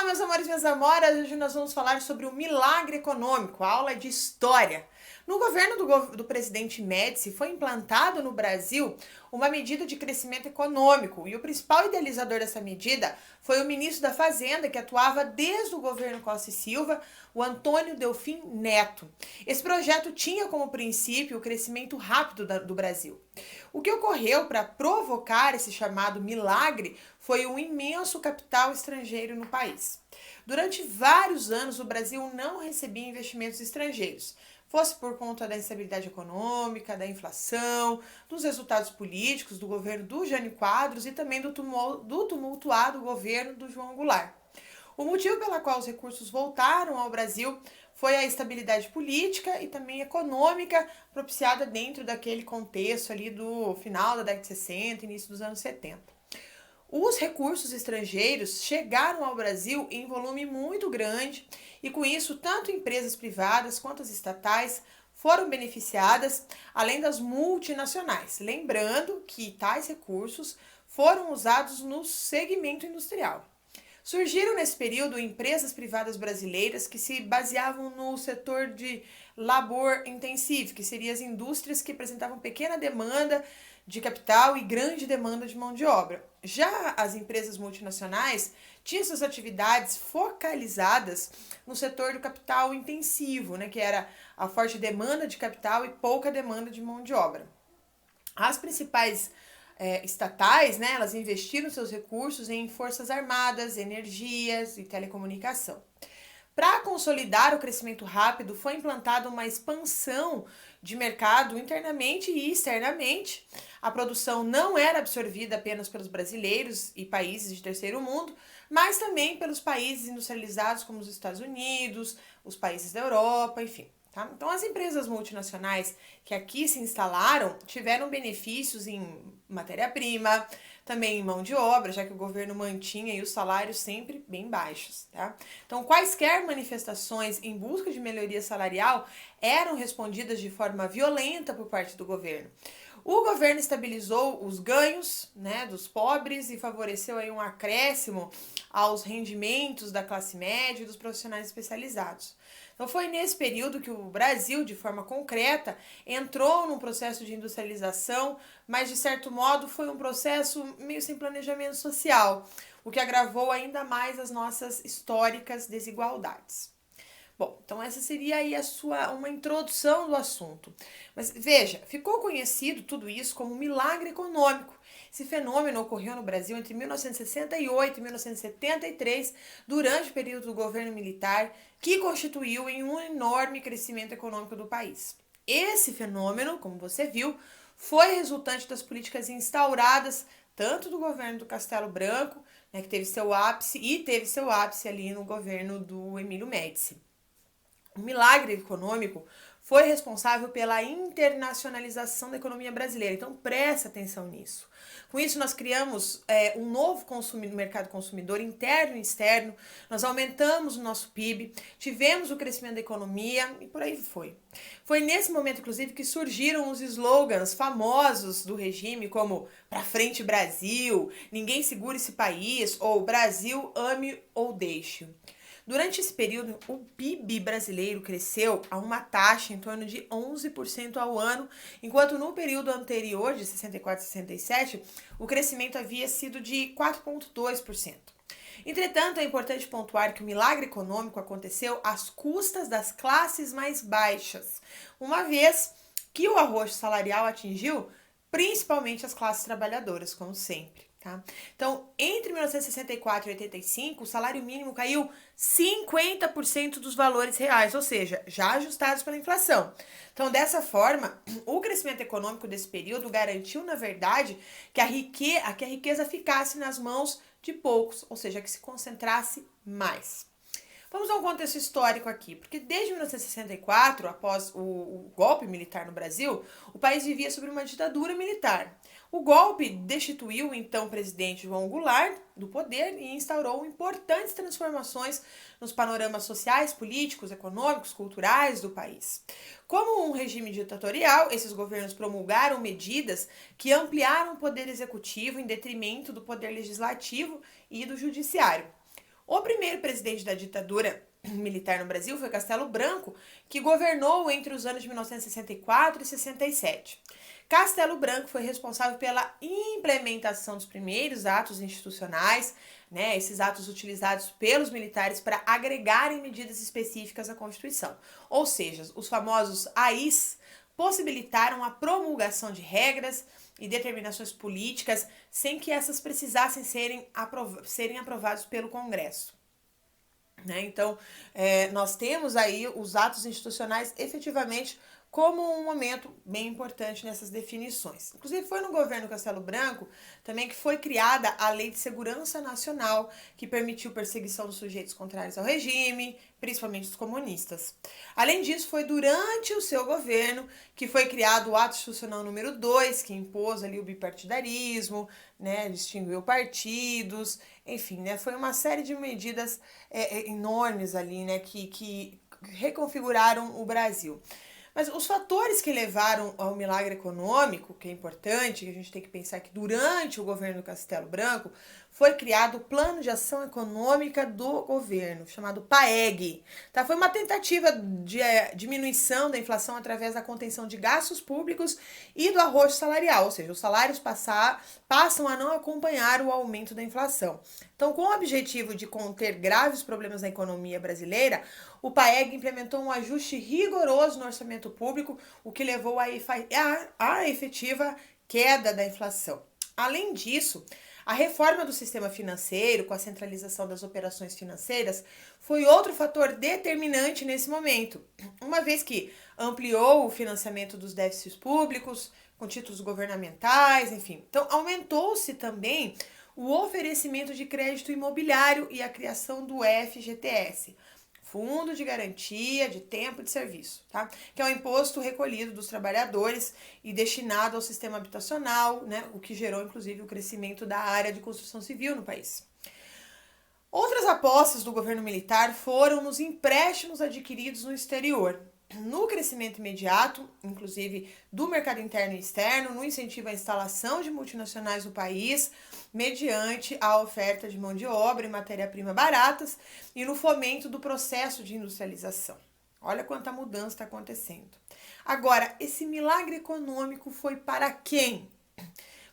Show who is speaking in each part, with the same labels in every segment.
Speaker 1: meus amores e minhas amoras, hoje nós vamos falar sobre o milagre econômico, aula de história. No governo do presidente Médici, foi implantado no Brasil uma medida de crescimento econômico e o principal idealizador dessa medida foi o ministro da Fazenda, que atuava desde o governo Costa e Silva, o Antônio Delfim Neto. Esse projeto tinha como princípio o crescimento rápido do Brasil. O que ocorreu para provocar esse chamado milagre foi um imenso capital estrangeiro no país. Durante vários anos, o Brasil não recebia investimentos estrangeiros, fosse por conta da instabilidade econômica, da inflação, dos resultados políticos do governo do Jânio Quadros e também do tumultuado governo do João Goulart. O motivo pelo qual os recursos voltaram ao Brasil foi a estabilidade política e também econômica propiciada dentro daquele contexto ali do final da década de 60 e início dos anos 70. Os recursos estrangeiros chegaram ao Brasil em volume muito grande e, com isso, tanto empresas privadas quanto as estatais foram beneficiadas, além das multinacionais. Lembrando que tais recursos foram usados no segmento industrial. Surgiram nesse período empresas privadas brasileiras que se baseavam no setor de labor intensivo, que seriam as indústrias que apresentavam pequena demanda de capital e grande demanda de mão de obra. Já as empresas multinacionais tinham suas atividades focalizadas no setor do capital intensivo, que era a forte demanda de capital e pouca demanda de mão de obra. As principais estatais, elas investiram seus recursos em forças armadas, energias e telecomunicação. Para consolidar o crescimento rápido, foi implantada uma expansão de mercado internamente e externamente. A produção não era absorvida apenas pelos brasileiros e países de terceiro mundo, mas também pelos países industrializados como os Estados Unidos, os países da Europa, enfim. Tá? Então, as empresas multinacionais que aqui se instalaram tiveram benefícios em matéria-prima, também em mão de obra, já que o governo mantinha aí os salários sempre bem baixos. Tá? Então, quaisquer manifestações em busca de melhoria salarial eram respondidas de forma violenta por parte do governo. O governo estabilizou os ganhos dos pobres e favoreceu aí um acréscimo aos rendimentos da classe média e dos profissionais especializados. Então foi nesse período que o Brasil, de forma concreta, entrou num processo de industrialização, mas de certo modo foi um processo meio sem planejamento social, o que agravou ainda mais as nossas históricas desigualdades. Bom, então essa seria aí uma introdução do assunto. Mas veja, ficou conhecido tudo isso como milagre econômico. Esse fenômeno ocorreu no Brasil entre 1968 e 1973, durante o período do governo militar, que constituiu em um enorme crescimento econômico do país. Esse fenômeno, como você viu, foi resultante das políticas instauradas tanto do governo do Castelo Branco, que teve seu ápice ali no governo do Emílio Médici. O milagre econômico foi responsável pela internacionalização da economia brasileira. Então, preste atenção nisso. Com isso, nós criamos um novo mercado consumidor interno e externo, nós aumentamos o nosso PIB, tivemos o crescimento da economia e por aí foi. Foi nesse momento, inclusive, que surgiram os slogans famosos do regime, como "Pra frente Brasil", "Ninguém segura esse país" ou "Brasil ame ou deixe". Durante esse período, o PIB brasileiro cresceu a uma taxa em torno de 11% ao ano, enquanto no período anterior, de 64 a 67, o crescimento havia sido de 4,2%. Entretanto, é importante pontuar que o milagre econômico aconteceu às custas das classes mais baixas, uma vez que o arroxo salarial atingiu principalmente as classes trabalhadoras, como sempre. Tá? Então, entre 1964 e 85, o salário mínimo caiu 50% dos valores reais, ou seja, já ajustados pela inflação. Então, dessa forma, o crescimento econômico desse período garantiu, na verdade, que a riqueza ficasse nas mãos de poucos, ou seja, que se concentrasse mais. Vamos a um contexto histórico aqui, porque desde 1964, após o golpe militar no Brasil, o país vivia sob uma ditadura militar. O golpe destituiu o então presidente João Goulart do poder e instaurou importantes transformações nos panoramas sociais, políticos, econômicos, culturais do país. Como um regime ditatorial, esses governos promulgaram medidas que ampliaram o poder executivo em detrimento do poder legislativo e do judiciário. O primeiro presidente da ditadura militar no Brasil foi Castelo Branco, que governou entre os anos de 1964 e 67. Castelo Branco foi responsável pela implementação dos primeiros atos institucionais, né, esses atos utilizados pelos militares para agregarem medidas específicas à Constituição. Ou seja, os famosos AIs possibilitaram a promulgação de regras e determinações políticas sem que essas precisassem serem aprovadas pelo Congresso. Então, nós temos aí os atos institucionais efetivamente como um momento bem importante nessas definições. Inclusive, foi no governo Castelo Branco também que foi criada a Lei de Segurança Nacional, que permitiu perseguição dos sujeitos contrários ao regime, principalmente os comunistas. Além disso, foi durante o seu governo que foi criado o Ato Institucional número 2, que impôs ali o bipartidarismo, né, distinguiu partidos, enfim, né, foi uma série de medidas enormes ali, né, que reconfiguraram o Brasil. Mas os fatores que levaram ao milagre econômico, que é importante, que a gente tem que pensar que durante o governo do Castelo Branco foi criado o Plano de Ação Econômica do Governo, chamado PAEG. Tá? Foi uma tentativa de diminuição da inflação através da contenção de gastos públicos e do arrojo salarial, ou seja, os salários passam a não acompanhar o aumento da inflação. Então, com o objetivo de conter graves problemas na economia brasileira, o PAEG implementou um ajuste rigoroso no orçamento público, o que levou à efetiva queda da inflação. Além disso, a reforma do sistema financeiro, com a centralização das operações financeiras, foi outro fator determinante nesse momento, uma vez que ampliou o financiamento dos déficits públicos, com títulos governamentais, enfim. Então, aumentou-se também o oferecimento de crédito imobiliário e a criação do FGTS, Fundo de Garantia de Tempo de Serviço, tá? Que é um imposto recolhido dos trabalhadores e destinado ao sistema habitacional, né? O que gerou, inclusive, o crescimento da área de construção civil no país. Outras apostas do governo militar foram nos empréstimos adquiridos no exterior, no crescimento imediato, inclusive do mercado interno e externo, no incentivo à instalação de multinacionais no país, mediante a oferta de mão de obra e matéria-prima baratas e no fomento do processo de industrialização. Olha quanta mudança está acontecendo. Agora, esse milagre econômico foi para quem?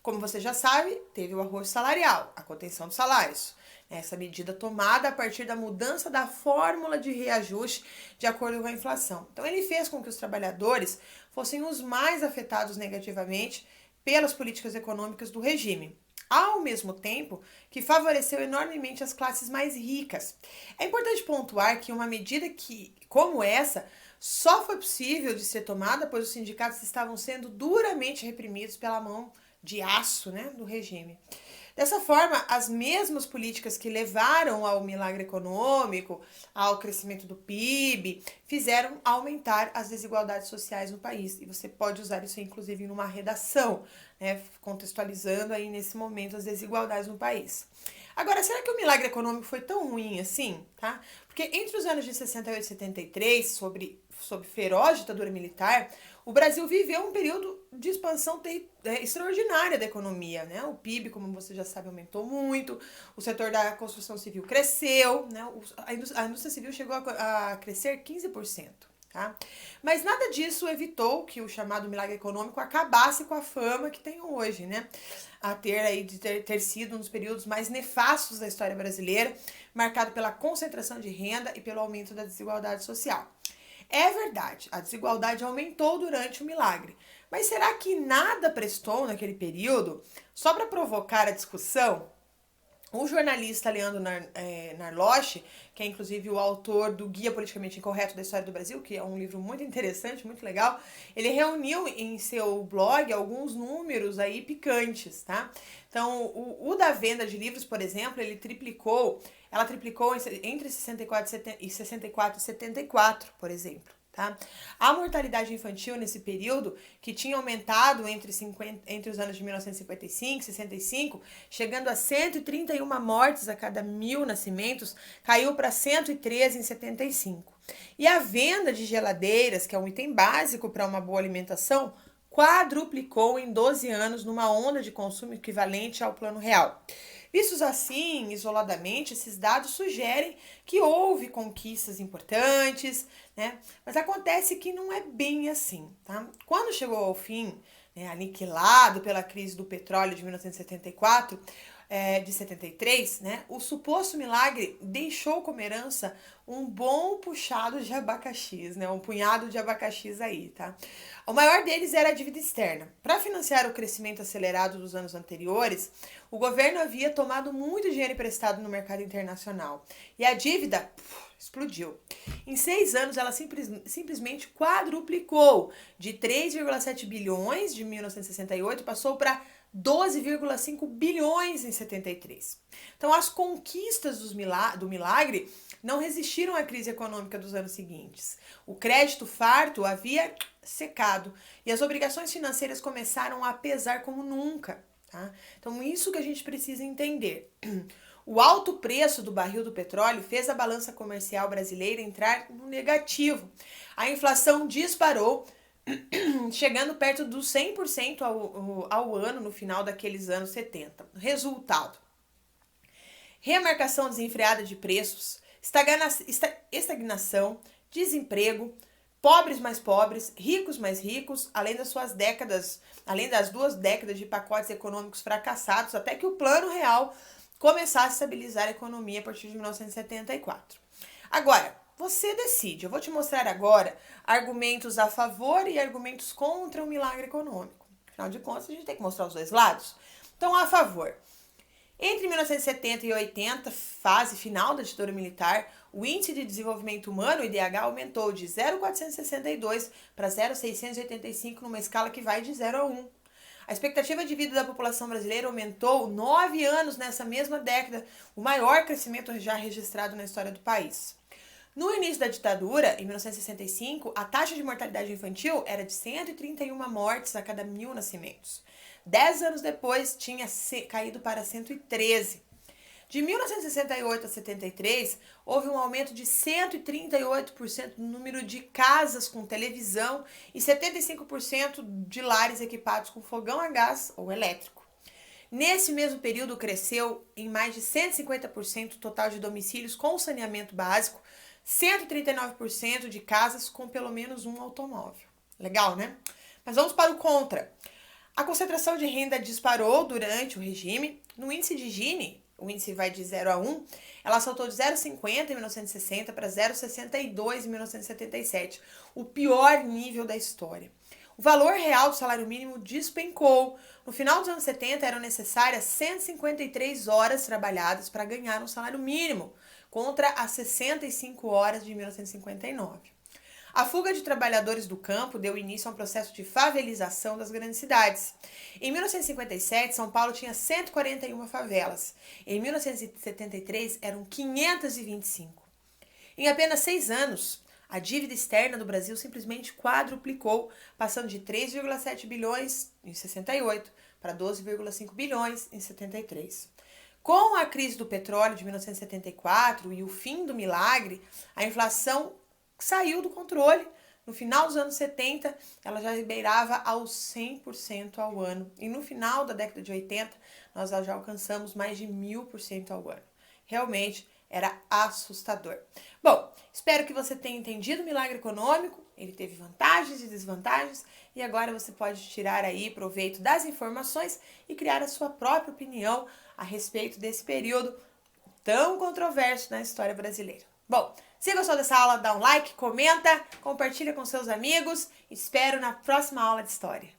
Speaker 1: Como você já sabe, teve o arrojo salarial, a contenção dos salários. Essa medida tomada a partir da mudança da fórmula de reajuste de acordo com a inflação. Então, ele fez com que os trabalhadores fossem os mais afetados negativamente pelas políticas econômicas do regime, ao mesmo tempo que favoreceu enormemente as classes mais ricas. É importante pontuar que uma medida como essa só foi possível de ser tomada pois os sindicatos estavam sendo duramente reprimidos pela mão de aço, né, do regime. Dessa forma, as mesmas políticas que levaram ao milagre econômico, ao crescimento do PIB, fizeram aumentar as desigualdades sociais no país. E você pode usar isso, inclusive, numa redação, né, contextualizando aí nesse momento as desigualdades no país. Agora, será que o milagre econômico foi tão ruim assim, tá? Porque entre os anos de 68 e 73, sob feroz ditadura militar, o Brasil viveu um período de expansão extraordinária da economia, né? O PIB, como você já sabe, aumentou muito, o setor da construção civil cresceu, né? A indústria civil chegou a crescer 15%. Tá? Mas nada disso evitou que o chamado milagre econômico acabasse com a fama que tem hoje, né? A ter sido um dos períodos mais nefastos da história brasileira, marcado pela concentração de renda e pelo aumento da desigualdade social. É verdade, a desigualdade aumentou durante o milagre, mas será que nada prestou naquele período só para provocar a discussão? O jornalista Leandro Narloche, que é inclusive o autor do Guia Politicamente Incorreto da História do Brasil, que é um livro muito interessante, muito legal, ele reuniu em seu blog alguns números aí picantes, tá? Então, o da venda de livros, por exemplo, ela triplicou entre 64 e 74, por exemplo. Tá? A mortalidade infantil nesse período, que tinha aumentado entre os anos de 1955 e 65, chegando a 131 mortes a cada 1.000 nascimentos, caiu para 113 em 75. E a venda de geladeiras, que é um item básico para uma boa alimentação, quadruplicou em 12 anos numa onda de consumo equivalente ao Plano Real. Vistos assim, isoladamente, esses dados sugerem que houve conquistas importantes, né? Mas acontece que não é bem assim, tá? Quando chegou ao fim, né, aniquilado pela crise do petróleo de 1974, de 73, né, o suposto milagre deixou como herança um bom puxado de abacaxis, né, um punhado de abacaxis aí, tá? O maior deles era a dívida externa. Para financiar o crescimento acelerado dos anos anteriores, o governo havia tomado muito dinheiro emprestado no mercado internacional e a dívida explodiu. Em 6 anos, ela simplesmente quadruplicou. De 3,7 bilhões de 1968, passou para 12,5 bilhões em 73. Então, as conquistas do milagre não resistiram à crise econômica dos anos seguintes. O crédito farto havia secado e as obrigações financeiras começaram a pesar como nunca. Tá? Então, isso que a gente precisa entender. O alto preço do barril do petróleo fez a balança comercial brasileira entrar no negativo. A inflação disparou, chegando perto dos 100% ao ano no final daqueles anos 70. Resultado: remarcação desenfreada de preços, estagnação, desemprego, pobres mais pobres, ricos mais ricos, além das 2 décadas de pacotes econômicos fracassados, até que o Plano Real começasse a estabilizar a economia a partir de 1974. Agora, você decide. Eu vou te mostrar agora argumentos a favor e argumentos contra o milagre econômico. Afinal de contas, a gente tem que mostrar os dois lados. Então, a favor. Entre 1970 e 80, fase final da ditadura militar, o Índice de Desenvolvimento Humano, o IDH, aumentou de 0,462 para 0,685 numa escala que vai de 0 a 1. A expectativa de vida da população brasileira aumentou 9 anos nessa mesma década, o maior crescimento já registrado na história do país. No início da ditadura, em 1965, a taxa de mortalidade infantil era de 131 mortes a cada 1.000 nascimentos. 10 anos depois, tinha caído para 113. De 1968 a 73, houve um aumento de 138% no número de casas com televisão e 75% de lares equipados com fogão a gás ou elétrico. Nesse mesmo período, cresceu em mais de 150% o total de domicílios com saneamento básico, 139% de casas com pelo menos um automóvel. Legal, né? Mas vamos para o contra. A concentração de renda disparou durante o regime. No índice de Gini, o índice vai de 0 a 1, ela saltou de 0,50 em 1960 para 0,62 em 1977, o pior nível da história. O valor real do salário mínimo despencou. No final dos anos 70, eram necessárias 153 horas trabalhadas para ganhar um salário mínimo, contra as 65 horas de 1959. A fuga de trabalhadores do campo deu início a um processo de favelização das grandes cidades. Em 1957, São Paulo tinha 141 favelas. Em 1973, eram 525. Em apenas 6 anos, a dívida externa do Brasil simplesmente quadruplicou, passando de 3,7 bilhões em 68 para 12,5 bilhões em 73. Com a crise do petróleo de 1974 e o fim do milagre, a inflação saiu do controle. No final dos anos 70, ela já beirava aos 100% ao ano. E no final da década de 80, nós já alcançamos mais de 1000% ao ano. Realmente era assustador. Bom, espero que você tenha entendido o milagre econômico. Ele teve vantagens e desvantagens. E agora você pode tirar aí proveito das informações e criar a sua própria opinião a respeito desse período tão controverso na história brasileira. Bom, se gostou dessa aula, dá um like, comenta, compartilha com seus amigos. Espero na próxima aula de história.